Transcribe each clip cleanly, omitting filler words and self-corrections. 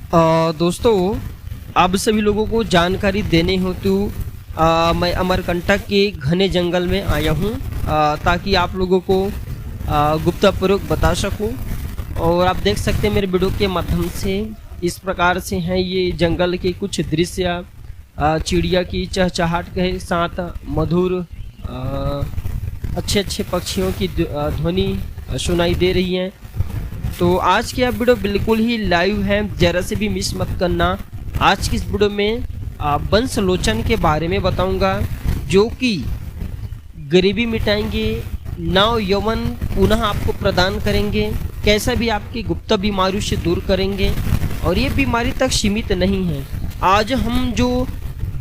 दोस्तों, आप सभी लोगों को जानकारी देने हेतु मैं अमरकंटक के घने जंगल में आया हूँ ताकि आप लोगों को गुप्तपूर्वक बता सकूँ। और आप देख सकते हैं मेरे वीडियो के माध्यम से इस प्रकार से हैं ये जंगल के कुछ दृश्य, चिड़िया की चहचहाट के साथ मधुर अच्छे अच्छे पक्षियों की ध्वनि सुनाई दे रही है। तो आज की यह वीडियो बिल्कुल ही लाइव है, ज़रा से भी मिस मत करना। आज की इस वीडियो में बंसलोचन के बारे में बताऊंगा, जो कि गरीबी मिटाएंगे, नव यौवन पुनः आपको प्रदान करेंगे, कैसा भी आपकी गुप्त बीमारियों से दूर करेंगे। और ये बीमारी तक सीमित नहीं है। आज हम जो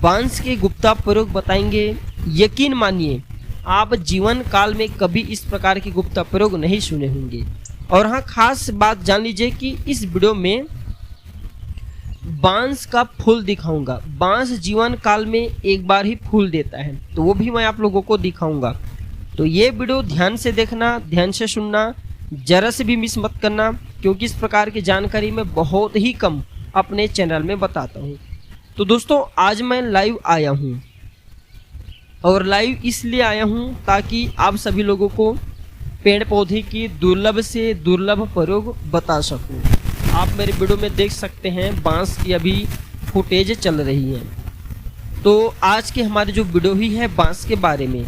बांस के गुप्ता प्रयोग बताएंगे, यकीन मानिए आप जीवन काल में कभी इस प्रकार के गुप्ता प्रयोग नहीं सुने होंगे। और हाँ, खास बात जान लीजिए कि इस वीडियो में बांस का फूल दिखाऊंगा। बांस जीवन काल में एक बार ही फूल देता है, तो वो भी मैं आप लोगों को दिखाऊंगा। तो ये वीडियो ध्यान से देखना, ध्यान से सुनना, जरा से भी मिस मत करना, क्योंकि इस प्रकार की जानकारी मैं बहुत ही कम अपने चैनल में बताता हूँ। तो दोस्तों, आज मैं लाइव आया हूँ और लाइव इसलिए आया हूँ ताकि आप सभी लोगों को पेड़ पौधे की दुर्लभ से दुर्लभ प्रयोग बता सकूं। आप मेरे वीडियो में देख सकते हैं बांस की अभी फुटेज चल रही है। तो आज के हमारे जो वीडियो ही है बांस के बारे में।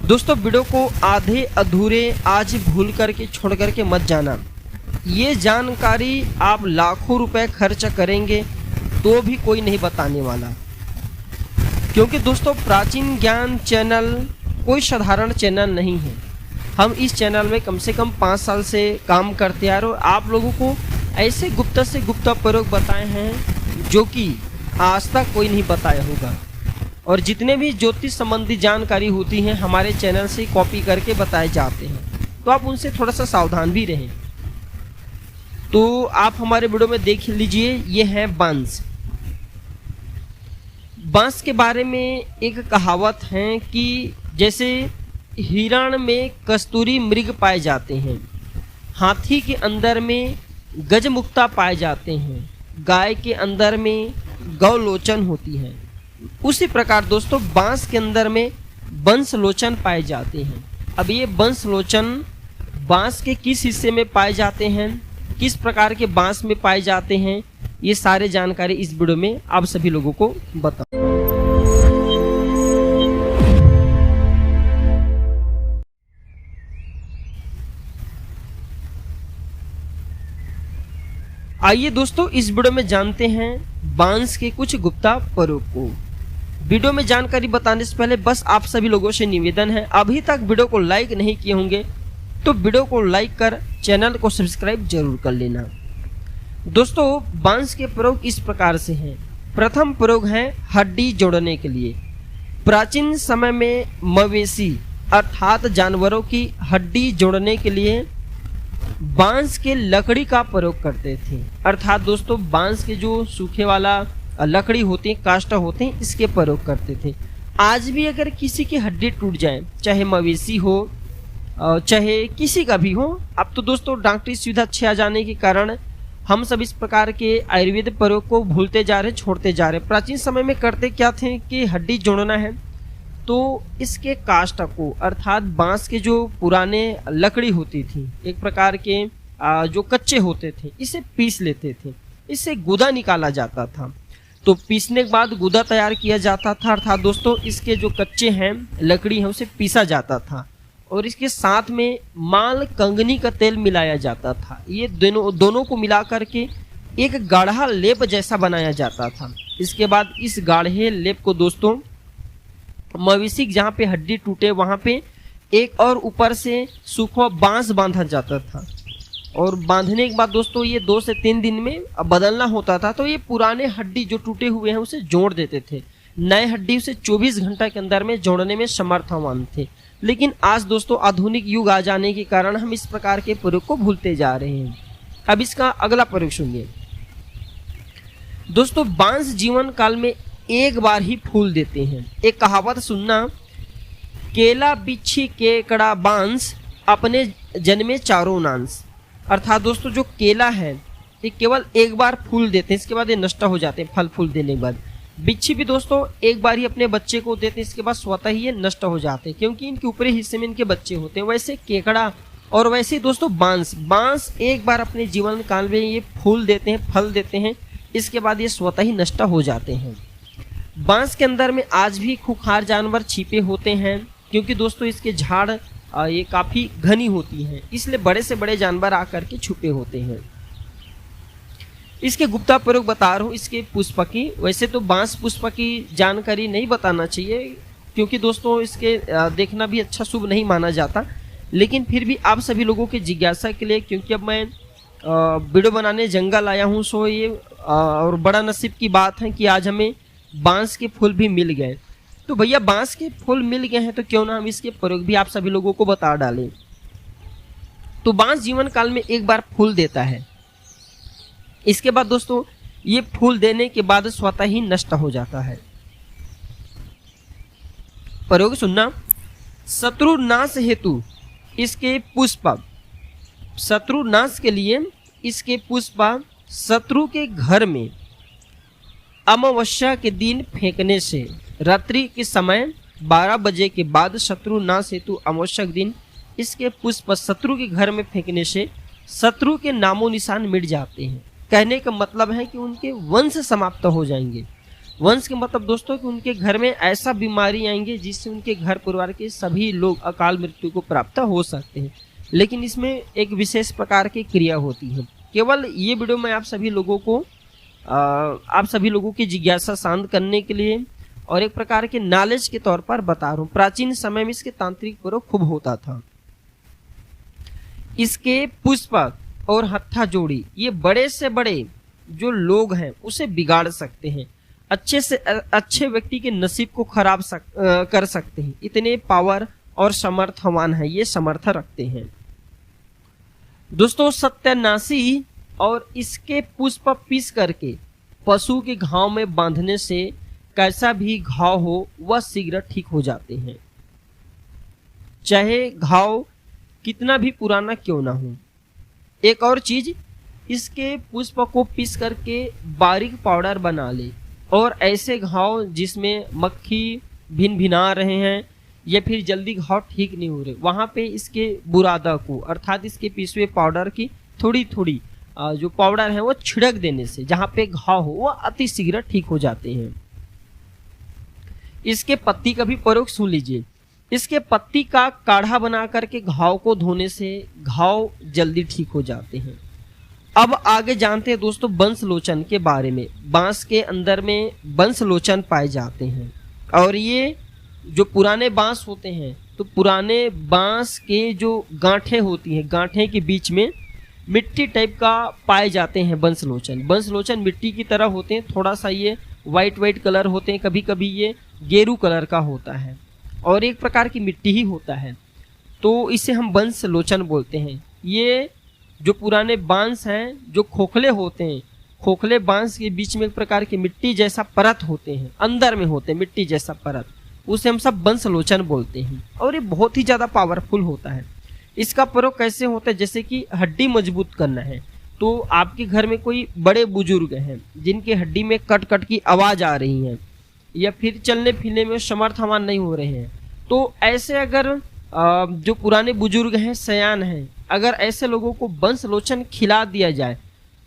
दोस्तों, वीडियो को आधे अधूरे आज भूल करके छोड़ करके मत जाना। ये जानकारी आप लाखों रुपए खर्च करेंगे तो भी कोई नहीं बताने वाला, क्योंकि दोस्तों प्राचीन ज्ञान चैनल कोई साधारण चैनल नहीं है। हम इस चैनल में कम से कम 5 साल से काम करते आ रहे और आप लोगों को ऐसे गुप्त से गुप्त प्रयोग बताए हैं जो कि आज तक कोई नहीं बताया होगा। और जितने भी ज्योतिष संबंधी जानकारी होती हैं हमारे चैनल से कॉपी करके बताए जाते हैं, तो आप उनसे थोड़ा सा सावधान भी रहें। तो आप हमारे वीडियो में देख लीजिए, ये है बांस। बांस के बारे में एक कहावत है कि जैसे हिरण में कस्तूरी मृग पाए जाते हैं, हाथी के अंदर में गजमुक्ता पाए जाते हैं, गाय के अंदर में गौलोचन होती है, उसी प्रकार दोस्तों बांस के अंदर में बंसलोचन पाए जाते हैं। अब ये बंसलोचन बांस के किस हिस्से में पाए जाते हैं, किस प्रकार के बांस में पाए जाते हैं, ये सारे जानकारी इस वीडियो में आप सभी लोगों को बताऊं। आइए दोस्तों, इस वीडियो में जानते हैं बांस के कुछ गुप्ता प्रयोग को। वीडियो में जानकारी बताने से पहले बस आप सभी लोगों से निवेदन है, अभी तक वीडियो को लाइक नहीं किए होंगे तो वीडियो को लाइक कर चैनल को सब्सक्राइब जरूर कर लेना। दोस्तों, बांस के प्रयोग इस प्रकार से हैं। प्रथम प्रयोग है हड्डी जोड़ने के लिए। प्राचीन समय में मवेशी अर्थात जानवरों की हड्डी जोड़ने के लिए बांस के लकड़ी का प्रयोग करते थे। अर्थात दोस्तों बांस के जो सूखे वाला लकड़ी होती है, काष्ठ होते हैं, इसके प्रयोग करते थे। आज भी अगर किसी की हड्डी टूट जाए, चाहे मवेशी हो चाहे किसी का भी हो, अब तो दोस्तों डॉक्टरी सुविधा अच्छे आ जाने के कारण हम सब इस प्रकार के आयुर्वेद प्रयोग को भूलते जा रहे, छोड़ते जा रहे। प्राचीन समय में करते क्या थे कि हड्डी जोड़ना है तो इसके काष्ठ को, अर्थात बांस के जो पुराने लकड़ी होती थी, एक प्रकार के जो कच्चे होते थे, इसे पीस लेते थे, इससे गुदा निकाला जाता था। तो पीसने के बाद गुदा तैयार किया जाता था, अर्थात दोस्तों इसके जो कच्चे हैं लकड़ी है उसे पीसा जाता था और इसके साथ में माल कंगनी का तेल मिलाया जाता था। ये दोनों को मिला करके एक गाढ़ा लेप जैसा बनाया जाता था। इसके बाद इस गाढ़े लेप को दोस्तों मवेशी जहाँ पे हड्डी टूटे वहाँ पे एक और ऊपर से सूखा बांस बांधा जाता था और बांधने के बाद दोस्तों ये 2 से 3 दिन में बदलना होता था। तो ये पुराने हड्डी जो टूटे हुए हैं उसे जोड़ देते थे, नए हड्डी उसे 24 घंटा के अंदर में जोड़ने में समर्थवान थे। लेकिन आज दोस्तों आधुनिक युग आ जाने के कारण हम इस प्रकार के प्रयोग को भूलते जा रहे हैं। अब इसका अगला प्रयोग सुनिए दोस्तों। बांस जीवन काल में एक बार ही फूल देते हैं। एक कहावत सुनना, केला बिच्छी केकड़ा बांस अपने जन्मे चारों नांस। अर्थात दोस्तों जो केला है ये केवल एक बार फूल देते हैं, इसके बाद ये नष्ट हो जाते हैं फल फूल देने के बाद। बिच्छी भी दोस्तों एक बार ही अपने बच्चे को देते हैं, इसके बाद स्वतः ही ये नष्ट हो जाते हैं क्योंकि इनके ऊपरी हिस्से में इनके बच्चे होते हैं। वैसे केकड़ा और वैसे ही दोस्तों बांस एक बार अपने जीवन काल में ये फूल देते हैं, फल देते हैं, इसके बाद ये स्वतः ही नष्ट हो जाते हैं। बांस के अंदर में आज भी खूंखार जानवर छिपे होते हैं क्योंकि दोस्तों इसके झाड़ ये काफी घनी होती हैं, इसलिए बड़े से बड़े जानवर आकर के छुपे होते हैं। इसके गुप्ता प्रयोग बता रहा हूँ इसके पुष्प की। वैसे तो बांस पुष्प की जानकारी नहीं बताना चाहिए क्योंकि दोस्तों इसके देखना भी अच्छा शुभ नहीं माना जाता, लेकिन फिर भी आप सभी लोगों की जिज्ञासा के लिए, क्योंकि अब मैं वीडियो बनाने जंगल आया हूँ, सो ये और बड़ा नसीब की बात है कि आज हमें बांस के फूल भी मिल गए। तो भैया बांस के फूल मिल गए हैं तो क्यों ना हम इसके प्रयोग भी आप सभी लोगों को बता डालें। तो बांस जीवन काल में एक बार फूल देता है, इसके बाद दोस्तों ये फूल देने के बाद स्वतः ही नष्ट हो जाता है। प्रयोग सुनना। शत्रु नाश हेतु इसके पुष्प, शत्रु नाश के लिए इसके पुष्प शत्रु के घर में अमावस्या के दिन फेंकने से रात्रि के समय 12 बजे के बाद शत्रु नाश हेतु अमावस्या के दिन इसके पुष्प शत्रु के घर में फेंकने से शत्रु के नामो निशान मिट जाते हैं। कहने का मतलब है कि उनके वंश समाप्त हो जाएंगे। वंश के मतलब दोस्तों कि उनके घर में ऐसा बीमारी आएंगे जिससे उनके घर परिवार के सभी लोग अकाल मृत्यु को प्राप्त हो सकते हैं। लेकिन इसमें एक विशेष प्रकार की क्रिया होती है। केवल ये वीडियो मैं आप सभी लोगों की जिज्ञासा शांत करने के लिए और एक प्रकार के नॉलेज के तौर पर बता रहा हूँ। प्राचीन समय में इसके तांत्रिक प्रयोग खूब होता था। इसके पुष्प और हत्था जोड़ी ये बड़े से बड़े जो लोग हैं उसे बिगाड़ सकते हैं, अच्छे से अच्छे व्यक्ति के नसीब को खराब कर सकते हैं। इतने पावर और समर्थवान है, ये समर्थ रखते हैं। दोस्तों सत्यानाशी और इसके पुष्प पीस करके पशु के घाव में बांधने से कैसा भी घाव हो वह शीघ्र ठीक हो जाते हैं, चाहे घाव कितना भी पुराना क्यों ना हो। एक और चीज, इसके पुष्प को पीस करके बारीक पाउडर बना ले और ऐसे घाव जिसमें मक्खी भिन भिना रहे हैं या फिर जल्दी घाव ठीक नहीं हो रहे, वहां पे इसके बुरादा को अर्थात इसके पीसे पाउडर की थोड़ी थोड़ी जो पाउडर है वो छिड़क देने से जहां पे घाव हो वह अति शीघ्र ठीक हो जाते हैं। इसके पत्ती का भी प्रयोग सुन लीजिए। इसके पत्ती का काढ़ा बना करके घाव को धोने से घाव जल्दी ठीक हो जाते हैं। अब आगे जानते हैं दोस्तों बंसलोचन के बारे में। बांस के अंदर में बंसलोचन पाए जाते हैं और ये जो पुराने बांस होते हैं तो पुराने बांस के जो गांठें होती हैं, गांठें के बीच में मिट्टी टाइप का पाए जाते हैं बंसलोचन। बंसलोचन मिट्टी की तरह होते हैं, थोड़ा सा ये वाइट कलर होते हैं, कभी कभी ये गेरू कलर का होता है और एक प्रकार की मिट्टी ही होता है, तो इसे हम बंसलोचन बोलते हैं। ये जो पुराने बांस हैं जो खोखले होते हैं, खोखले बांस के बीच में एक प्रकार की मिट्टी जैसा परत होते हैं, अंदर में होते हैं मिट्टी जैसा परत, उसे हम सब बंसलोचन बोलते हैं और ये बहुत ही ज्यादा पावरफुल होता है। इसका प्रयोग कैसे होता है, जैसे कि हड्डी मजबूत करना है तो आपके घर में कोई बड़े बुजुर्ग हैं जिनके हड्डी में कट कट की आवाज आ रही है या फिर चलने फिरने में समर्थवान नहीं हो रहे हैं, तो ऐसे अगर जो पुराने बुजुर्ग हैं, सयान हैं, अगर ऐसे लोगों को बंसलोचन खिला दिया जाए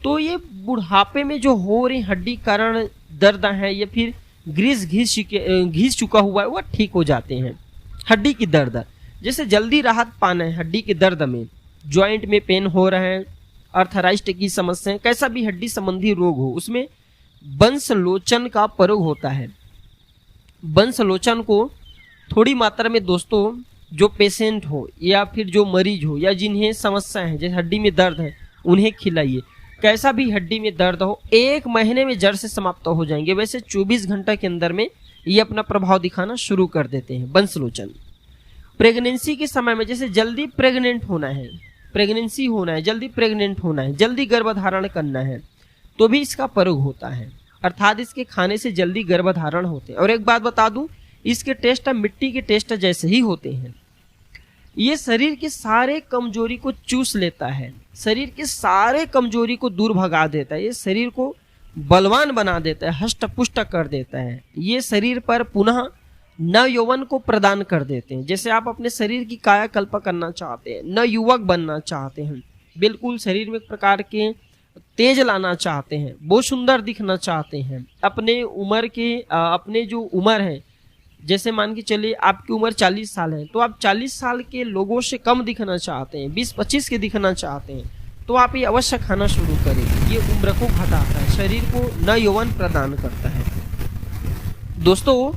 तो ये बुढ़ापे में जो हो रही हड्डी कारण दर्द है या फिर ग्रीस घिस चुका हुआ है वह ठीक हो जाते हैं। हड्डी की दर्द, जैसे जल्दी राहत पाना है हड्डी के दर्द में, जॉइंट में पेन हो रहे हैं, अर्थराइटिस की समस्या, कैसा भी हड्डी संबंधी रोग हो उसमें बंसलोचन का प्रयोग होता है। बंसलोचन को थोड़ी मात्रा में दोस्तों जो पेशेंट हो या फिर जो मरीज हो या जिन्हें समस्या है जैसे हड्डी में दर्द है उन्हें खिलाइए। कैसा भी हड्डी में दर्द हो 1 महीने में जड़ से समाप्त हो जाएंगे। वैसे 24 घंटा के अंदर में ये अपना प्रभाव दिखाना शुरू कर देते हैं बंसलोचन। प्रेगनेंसी के समय में जैसे जल्दी प्रेग्नेंट होना है, प्रेगनेंसी होना है, जल्दी प्रेग्नेंट होना है, जल्दी गर्भधारण करना है तो भी इसका प्रयोग होता है, अर्थात इसके खाने से जल्दी गर्भधारण होते हैं। और एक बात बता दूं, इसके टेस्ट मिट्टी के टेस्ट जैसे ही होते हैं। ये शरीर की सारे कमजोरी को चूस लेता है, शरीर की सारे कमजोरी को दूर भगा देता है, ये शरीर को बलवान बना देता है, हष्ट पुष्ट कर देता है। ये शरीर पर पुनः नव यौवन को प्रदान कर देते हैं। जैसे आप अपने शरीर की कायाकल्प करना चाहते हैं, नव युवक बनना चाहते हैं, बिल्कुल शरीर में एक प्रकार के तेज लाना चाहते हैं, बहुत सुंदर दिखना चाहते हैं, अपने उम्र के अपने जो उम्र है, जैसे मान के चलिए आपकी उम्र 40 साल है, तो आप 40 साल के लोगों से कम दिखना चाहते हैं, 20-25 के दिखना चाहते हैं, तो आप ये अवश्य खाना शुरू करें। ये उम्र को घटाता है, शरीर को नव यौवन प्रदान करता है। दोस्तों,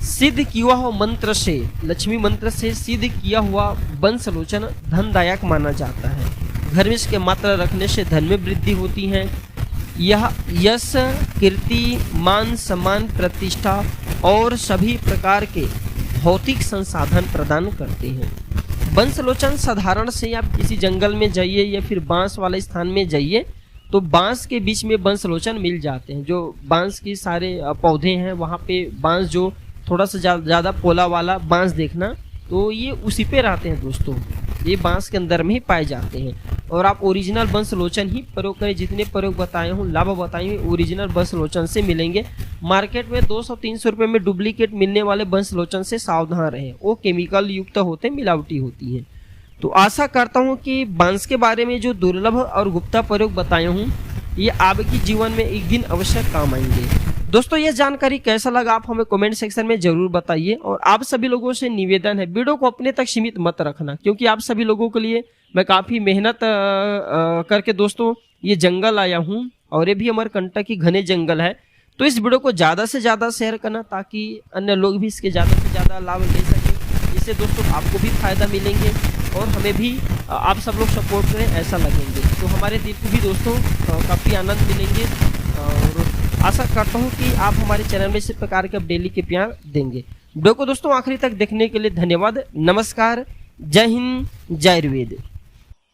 सिद्ध किया हुआ मंत्र से, लक्ष्मी मंत्र से सिद्ध किया हुआ वंशलोचन धनदायक माना जाता है। घर में इसके मात्रा रखने से धन में वृद्धि होती है। यह यश, कीर्ति, मान सम्मान, प्रतिष्ठा और सभी प्रकार के भौतिक संसाधन प्रदान करते हैं। वंशलोचन साधारण से आप किसी जंगल में जाइए या फिर बांस वाले स्थान में जाइए, तो बांस के बीच में वंशलोचन मिल जाते हैं। जो बांस के सारे पौधे हैं, वहाँ पे बांस जो थोड़ा सा ज़्यादा पोला वाला बांस देखना, तो ये उसी पे रहते हैं दोस्तों, ये बांस के अंदर में ही पाए जाते हैं। और आप ओरिजिनल वंशलोचन ही प्रयोग करें। जितने प्रयोग बताए हूँ, लाभ बताए हुए ओरिजिनल वंशलोचन से मिलेंगे। मार्केट में 200-300 रुपये में डुप्लीकेट मिलने वाले वंशलोचन से सावधान रहें, वो केमिकल युक्त होते हैं, मिलावटी होती है। तो आशा करता हूँ कि बांस के बारे में जो दुर्लभ और गुप्ता प्रयोग बताए हूँ, ये आपके जीवन में एक दिन अवश्य काम आएंगे। दोस्तों, यह जानकारी कैसा लगा आप हमें कमेंट सेक्शन में जरूर बताइए। और आप सभी लोगों से निवेदन है, वीडियो को अपने तक सीमित मत रखना, क्योंकि आप सभी लोगों के लिए मैं काफ़ी मेहनत करके दोस्तों ये जंगल आया हूँ, और ये भी अमरकंटक की घने जंगल है। तो इस वीडियो को ज़्यादा से ज़्यादा शेयर करना, ताकि अन्य लोग भी इसके ज़्यादा से ज़्यादा लाभ ले सकें। इससे दोस्तों आपको भी फायदा मिलेंगे और हमें भी आप सब लोग सपोर्ट करें ऐसा लगेंगे, तो हमारे दिल को भी दोस्तों काफ़ी आनंद मिलेंगे। और आशा करता हूँ कि आप हमारे चैनल में इस प्रकार के डेली के प्यार देंगे। वीडियो को दोस्तों आखिरी तक देखने के लिए धन्यवाद। नमस्कार, जय हिंद, जय आयुर्वेद।